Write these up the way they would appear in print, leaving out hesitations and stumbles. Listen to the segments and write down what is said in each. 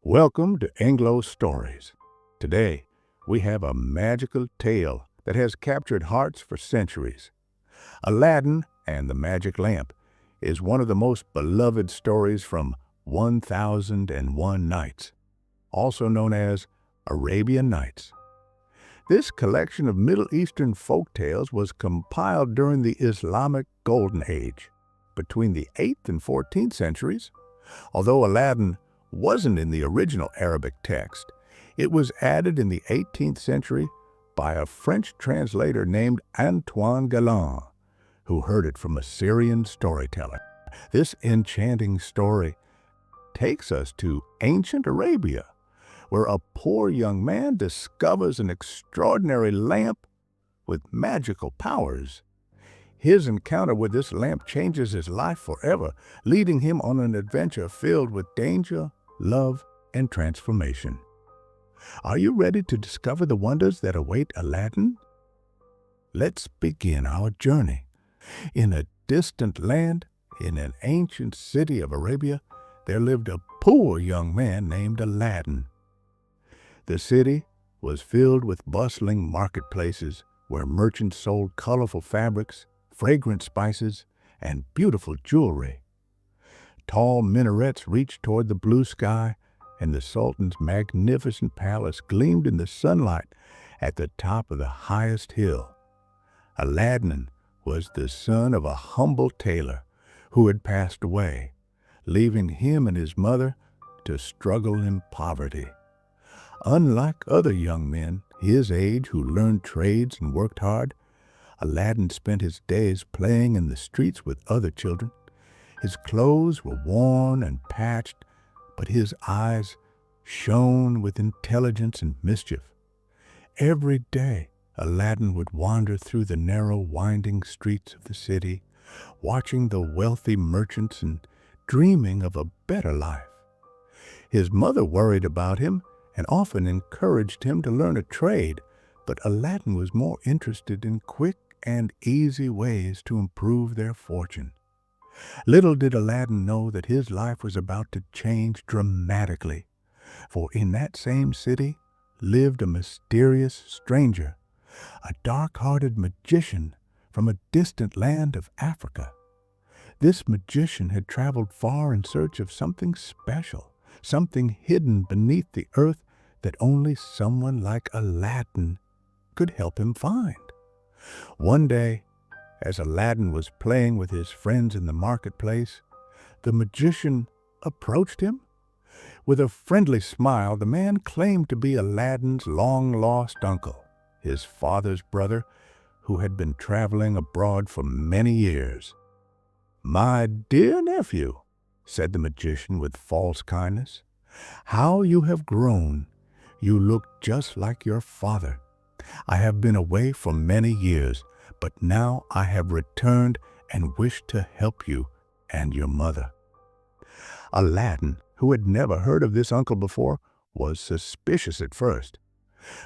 Welcome to EngloStories. Today, we have a magical tale that has captured hearts for centuries. Aladdin and the Magic Lamp is one of the most beloved stories from 1001 Nights, also known as Arabian Nights. This collection of Middle Eastern folk tales was compiled during the Islamic Golden Age, between the 8th and 14th centuries. Although Aladdin wasn't in the original Arabic text, it was added in the 18th century by a French translator named Antoine Galland, who heard it from a Syrian storyteller. This enchanting story takes us to ancient Arabia, where a poor young man discovers an extraordinary lamp with magical powers. His encounter with this lamp changes his life forever, leading him on an adventure filled with danger, love, and transformation. Are you ready to discover the wonders that await Aladdin? Let's begin our journey. In a distant land, in an ancient city of Arabia, there lived a poor young man named Aladdin. The city was filled with bustling marketplaces where merchants sold colorful fabrics, fragrant spices, and beautiful jewelry. Tall minarets reached toward the blue sky, and the Sultan's magnificent palace gleamed in the sunlight at the top of the highest hill. Aladdin was the son of a humble tailor who had passed away, leaving him and his mother to struggle in poverty. Unlike other young men his age who learned trades and worked hard, Aladdin spent his days playing in the streets with other children. His clothes were worn and patched, but his eyes shone with intelligence and mischief. Every day, Aladdin would wander through the narrow, winding streets of the city, watching the wealthy merchants and dreaming of a better life. His mother worried about him and often encouraged him to learn a trade, but Aladdin was more interested in quick and easy ways to improve their fortune. Little did Aladdin know that his life was about to change dramatically, for in that same city lived a mysterious stranger, a dark-hearted magician from a distant land of Africa. This magician had traveled far in search of something special, something hidden beneath the earth that only someone like Aladdin could help him find. One day, as Aladdin was playing with his friends in the marketplace, the magician approached him. With a friendly smile, the man claimed to be Aladdin's long-lost uncle, his father's brother, who had been traveling abroad for many years. "My dear nephew," said the magician with false kindness, "how you have grown! You look just like your father. I have been away for many years, but now I have returned and wish to help you and your mother." Aladdin, who had never heard of this uncle before, was suspicious at first.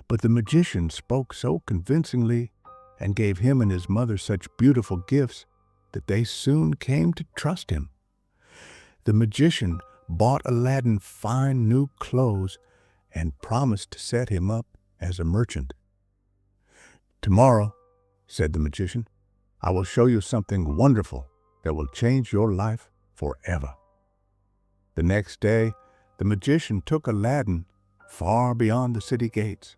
But the magician spoke so convincingly and gave him and his mother such beautiful gifts that they soon came to trust him. The magician bought Aladdin fine new clothes and promised to set him up as a merchant. "Tomorrow," said the magician, "I will show you something wonderful that will change your life forever." The next day, the magician took Aladdin far beyond the city gates.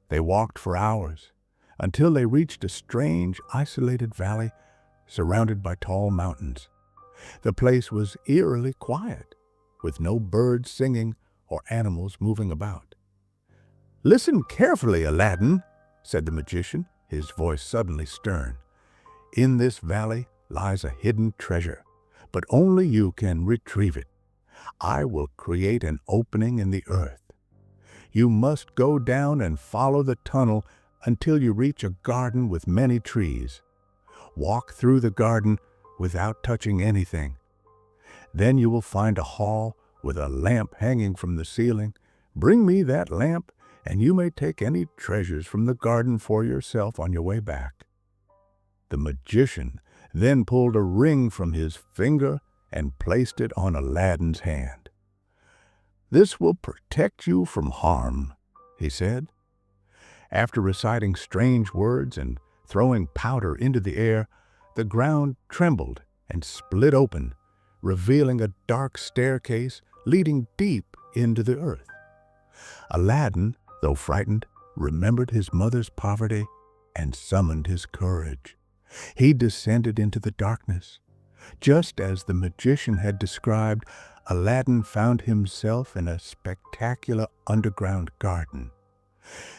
They walked for hours until they reached a strange, isolated valley surrounded by tall mountains. The place was eerily quiet, with no birds singing or animals moving about. "Listen carefully, Aladdin," said the magician, his voice suddenly stern. "In this valley lies a hidden treasure, but only you can retrieve it. I will create an opening in the earth. You must go down and follow the tunnel until you reach a garden with many trees. Walk through the garden without touching anything. Then you will find a hall with a lamp hanging from the ceiling. Bring me that lamp, and you may take any treasures from the garden for yourself on your way back." The magician then pulled a ring from his finger and placed it on Aladdin's hand. "This will protect you from harm," he said. After reciting strange words and throwing powder into the air, the ground trembled and split open, revealing a dark staircase leading deep into the earth. Aladdin, though frightened, remembered his mother's poverty and summoned his courage. He descended into the darkness. Just as the magician had described, Aladdin found himself in a spectacular underground garden.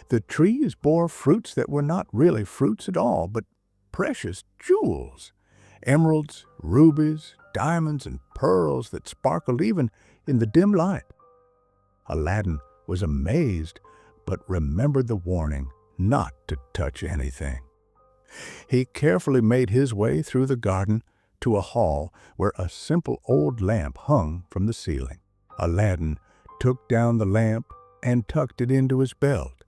The trees bore fruits that were not really fruits at all, but precious jewels, emeralds, rubies, diamonds, and pearls that sparkled even in the dim light. Aladdin was amazed, but remembered the warning not to touch anything. He carefully made his way through the garden to a hall where a simple old lamp hung from the ceiling. Aladdin took down the lamp and tucked it into his belt.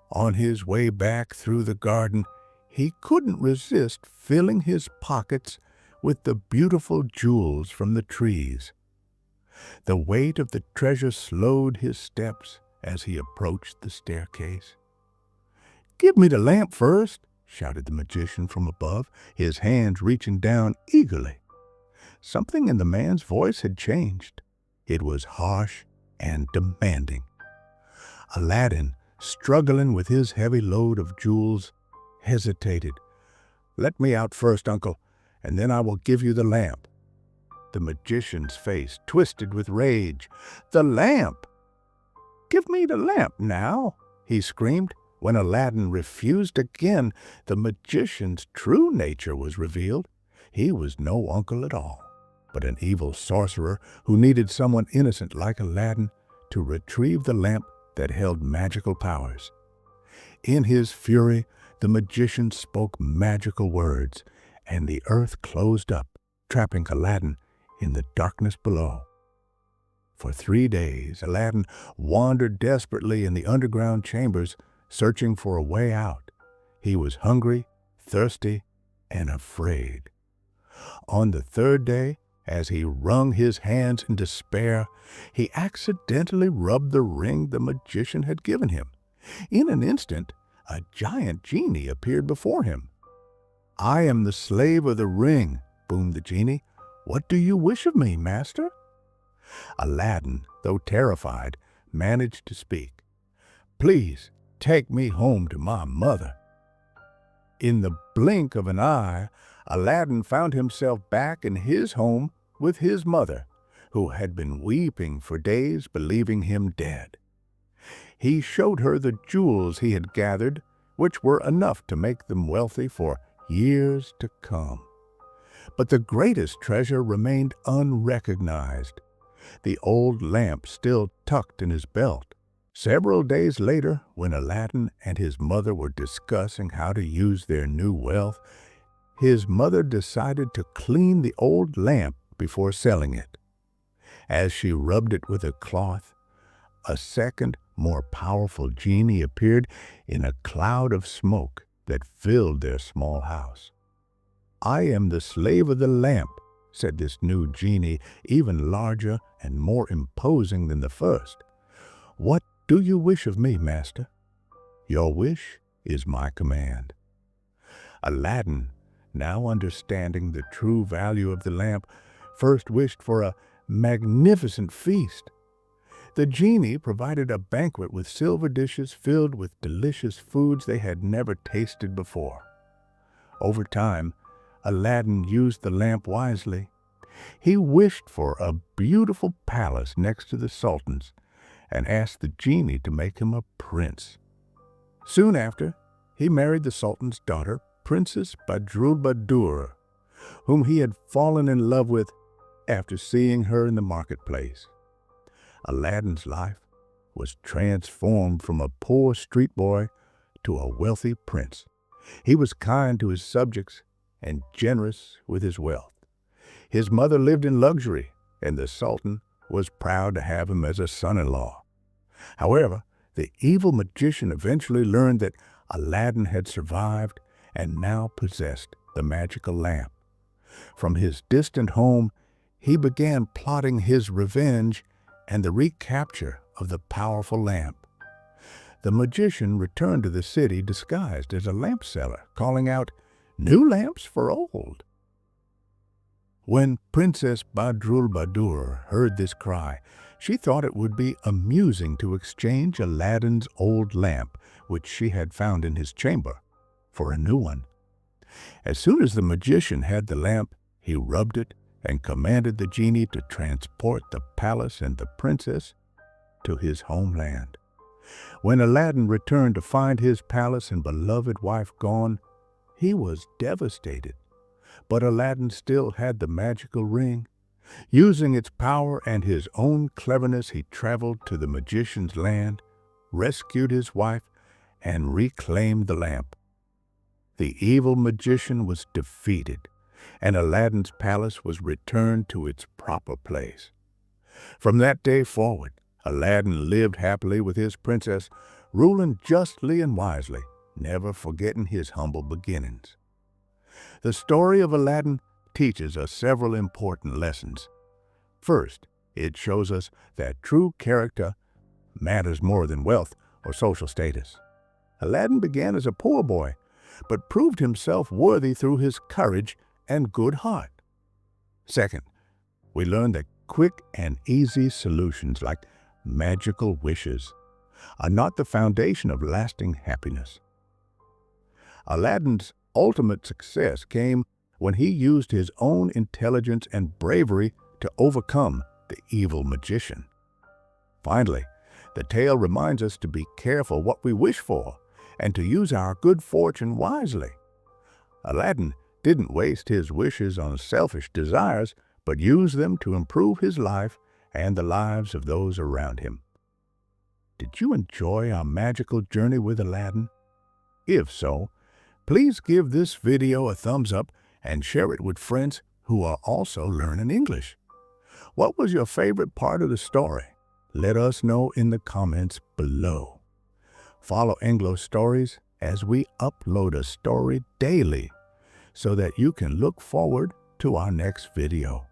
On his way back through the garden, he couldn't resist filling his pockets with the beautiful jewels from the trees. The weight of the treasure slowed his steps as he approached the staircase. "Give me the lamp first," shouted the magician from above, his hands reaching down eagerly. Something in the man's voice had changed. It was harsh and demanding. Aladdin, struggling with his heavy load of jewels, hesitated. "Let me out first, uncle, and then I will give you the lamp." The magician's face twisted with rage. "The lamp! Give me the lamp now," he screamed. When Aladdin refused again, the magician's true nature was revealed. He was no uncle at all, but an evil sorcerer who needed someone innocent like Aladdin to retrieve the lamp that held magical powers. In his fury, the magician spoke magical words, and the earth closed up, trapping Aladdin in the darkness below. For 3 days, Aladdin wandered desperately in the underground chambers, searching for a way out. He was hungry, thirsty, and afraid. On the 3rd day, as he wrung his hands in despair, he accidentally rubbed the ring the magician had given him. In an instant, a giant genie appeared before him. "I am the slave of the ring," boomed the genie. "What do you wish of me, master?" Aladdin, though terrified, managed to speak. "Please, take me home to my mother." In the blink of an eye, Aladdin found himself back in his home with his mother, who had been weeping for days, believing him dead. He showed her the jewels he had gathered, which were enough to make them wealthy for years to come. But the greatest treasure remained unrecognized. The old lamp still tucked in his belt. Several days later, when Aladdin and his mother were discussing how to use their new wealth, his mother decided to clean the old lamp before selling it. As she rubbed it with a cloth, a second, more powerful genie appeared in a cloud of smoke that filled their small house. "I am the slave of the lamp," said this new genie, even larger and more imposing than the first. "What do you wish of me, master?" "Your wish is my command." Aladdin, now understanding the true value of the lamp, first wished for a magnificent feast. The genie provided a banquet with silver dishes filled with delicious foods they had never tasted before. Over time, Aladdin used the lamp wisely. He wished for a beautiful palace next to the Sultan's and asked the genie to make him a prince. Soon after, he married the Sultan's daughter, Princess Badroulbadour, whom he had fallen in love with after seeing her in the marketplace. Aladdin's life was transformed from a poor street boy to a wealthy prince. He was kind to his subjects and generous with his wealth. His mother lived in luxury, and the Sultan was proud to have him as a son-in-law. However, the evil magician eventually learned that Aladdin had survived and now possessed the magical lamp. From his distant home, he began plotting his revenge and the recapture of the powerful lamp. The magician returned to the city disguised as a lamp seller, calling out, "New lamps for old." When Princess Badroulbadour heard this cry, she thought it would be amusing to exchange Aladdin's old lamp, which she had found in his chamber, for a new one. As soon as the magician had the lamp, he rubbed it and commanded the genie to transport the palace and the princess to his homeland. When Aladdin returned to find his palace and beloved wife gone, he was devastated. But Aladdin still had the magical ring. Using its power and his own cleverness, he traveled to the magician's land, rescued his wife, and reclaimed the lamp. The evil magician was defeated, and Aladdin's palace was returned to its proper place. From that day forward, Aladdin lived happily with his princess, ruling justly and wisely, never forgetting his humble beginnings. The story of Aladdin teaches us several important lessons. First, it shows us that true character matters more than wealth or social status. Aladdin began as a poor boy, but proved himself worthy through his courage and good heart. Second, we learn that quick and easy solutions like magical wishes are not the foundation of lasting happiness. Aladdin's ultimate success came when he used his own intelligence and bravery to overcome the evil magician. Finally, the tale reminds us to be careful what we wish for and to use our good fortune wisely. Aladdin didn't waste his wishes on selfish desires, but used them to improve his life and the lives of those around him. Did you enjoy our magical journey with Aladdin? If so, please give this video a thumbs up and share it with friends who are also learning English. What was your favorite part of the story? Let us know in the comments below. Follow EngloStories as we upload a story daily so that you can look forward to our next video.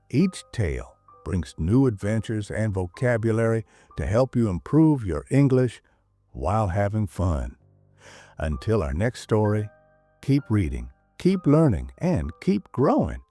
Each tale brings new adventures and vocabulary to help you improve your English while having fun. Until our next story, keep reading, keep learning, and keep growing.